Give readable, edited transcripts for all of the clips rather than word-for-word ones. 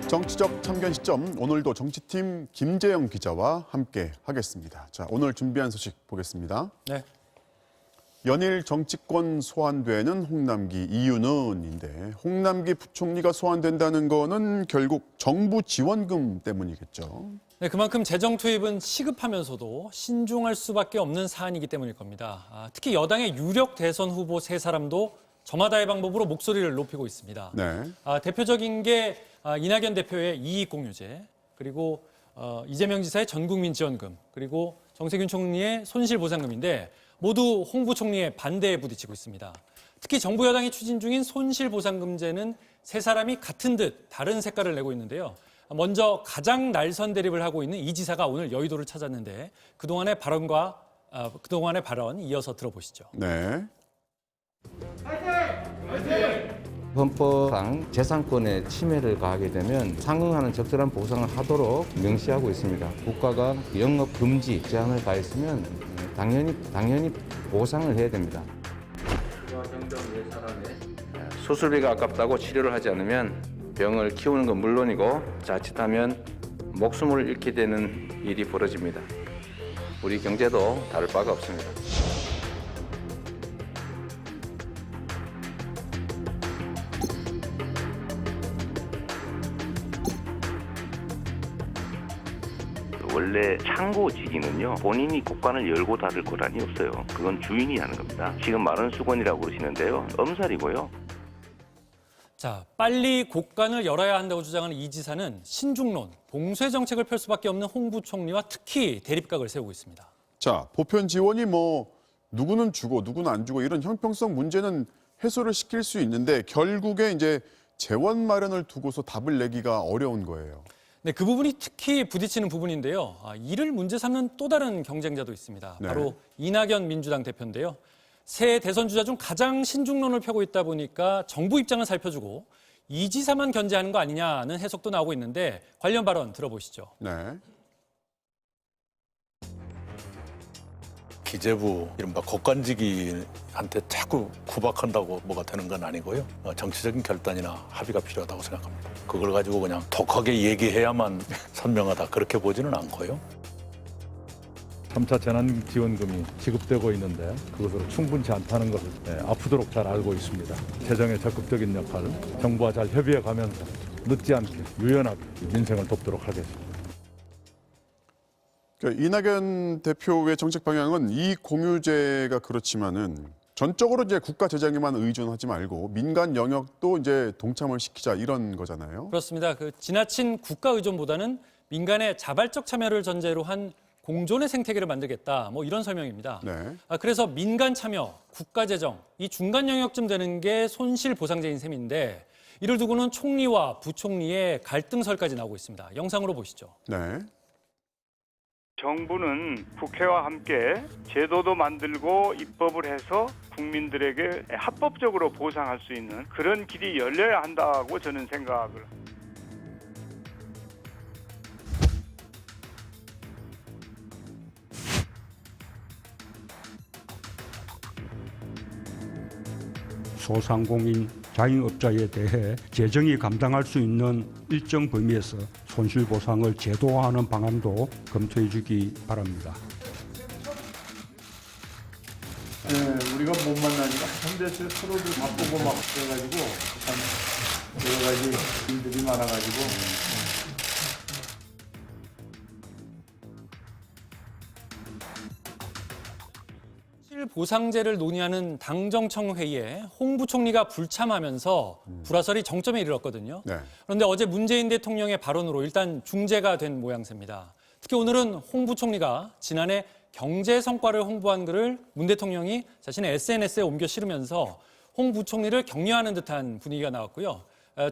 정치적 참견 시점, 오늘도 정치팀 김재영 기자와 함께 하겠습니다. 자, 오늘 준비한 소식 보겠습니다. 네. 연일 정치권 소환되는 홍남기 이유는인데 홍남기 부총리가 소환된다는 거는 결국 정부 지원금 때문이겠죠. 네, 그만큼 재정 투입은 시급하면서도 신중할 수밖에 없는 사안이기 때문일 겁니다. 특히 여당의 유력 대선 후보 세 사람도 저마다의 방법으로 목소리를 높이고 있습니다. 네. 대표적인 게 이낙연 대표의 이익공유제, 그리고 이재명 지사의 전국민 지원금, 그리고 정세균 총리의 손실보상금인데 모두 홍 부총리의 반대에 부딪히고 있습니다. 특히 정부 여당이 추진 중인 손실보상금제는 세 사람이 같은 듯 다른 색깔을 내고 있는데요. 먼저 가장 날선 대립을 하고 있는 이 지사가 오늘 여의도를 찾았는데 그동안의 발언 이어서 들어보시죠. 네. 헌법상 재산권의 침해를 가하게 되면 상응하는 적절한 보상을 하도록 명시하고 있습니다. 국가가 영업 금지 제한을 가했으면 당연히 보상을 해야 됩니다. 수술비가 아깝다고 치료를 하지 않으면 병을 키우는 건 물론이고 자칫하면 목숨을 잃게 되는 일이 벌어집니다. 우리 경제도 다를 바가 없습니다. 원래 창고지기는요, 본인이 곳간을 열고 닫을 권한이 없어요. 그건 주인이 하는 겁니다. 지금 말은 수건이라고 그러시는데요, 엄살이고요. 자, 빨리 곳간을 열어야 한다고 주장하는 이 지사는 신중론, 봉쇄 정책을 펼 수밖에 없는 홍 부총리와 특히 대립각을 세우고 있습니다. 자, 보편 지원이 누구는 주고 누구는 안 주고 이런 형평성 문제는 해소를 시킬 수 있는데 결국에 이제 재원 마련을 두고서 답을 내기가 어려운 거예요. 네, 그 부분이 특히 부딪히는 부분인데요. 이를 문제 삼는 또 다른 경쟁자도 있습니다. 네. 바로 이낙연 민주당 대표인데요. 새 대선 주자 중 가장 신중론을 펴고 있다 보니까 정부 입장을 살펴주고 이 지사만 견제하는 거 아니냐는 해석도 나오고 있는데 관련 발언 들어보시죠. 네. 기재부 이른바 곳간지기한테 자꾸 구박한다고 뭐가 되는 건 아니고요. 정치적인 결단이나 합의가 필요하다고 생각합니다. 그걸 가지고 그냥 독하게 얘기해야만 선명하다 그렇게 보지는 않고요. 3차 재난지원금이 지급되고 있는데 그것으로 충분치 않다는 것을 아프도록 잘 알고 있습니다. 재정의 적극적인 역할, 정부와 잘 협의해 가면서 늦지 않게 유연하게 민생을 돕도록 하겠습니다. 그러니까 이낙연 대표의 정책 방향은 이 공유제가 그렇지만은 전적으로 이제 국가 재정에만 의존하지 말고 민간 영역도 이제 동참을 시키자 이런 거잖아요. 그렇습니다. 지나친 국가 의존보다는 민간의 자발적 참여를 전제로 한 공존의 생태계를 만들겠다. 이런 설명입니다. 네. 그래서 민간 참여, 국가 재정, 이 중간 영역쯤 되는 게 손실보상제인 셈인데 이를 두고는 총리와 부총리의 갈등설까지 나오고 있습니다. 영상으로 보시죠. 네. 정부는 국회와 함께 제도도 만들고 입법을 해서 국민들에게 합법적으로 보상할 수 있는 그런 길이 열려야 한다고 저는 생각을 합니다. 소상공인 자영업자에 대해 재정이 감당할 수 있는 일정 범위에서 손실보상을 제도화하는 방안도 검토해 주기 바랍니다. 네, 우리가 못 만나니까 한대씩 서로들 바쁘고 막 그래가지고 참 여러 가지 일들이 많아가지고 보상제를 논의하는 당정청 회의에 홍 부총리가 불참하면서 불화설이 정점에 이르렀거든요. 네. 그런데 어제 문재인 대통령의 발언으로 일단 중재가 된 모양새입니다. 특히 오늘은 홍 부총리가 지난해 경제 성과를 홍보한 글을 문 대통령이 자신의 SNS에 옮겨 실으면서 홍 부총리를 격려하는 듯한 분위기가 나왔고요.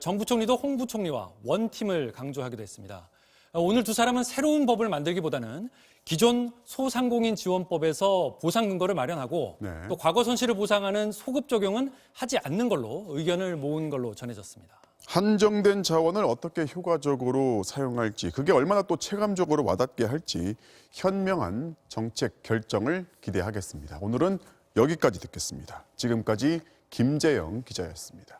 정 부총리도 홍 부총리와 원팀을 강조하기도 했습니다. 오늘 두 사람은 새로운 법을 만들기보다는 기존 소상공인 지원법에서 보상 근거를 마련하고 네. 또 과거 손실을 보상하는 소급 적용은 하지 않는 걸로 의견을 모은 걸로 전해졌습니다. 한정된 자원을 어떻게 효과적으로 사용할지, 그게 얼마나 또 체감적으로 와닿게 할지 현명한 정책 결정을 기대하겠습니다. 오늘은 여기까지 듣겠습니다. 지금까지 김재영 기자였습니다.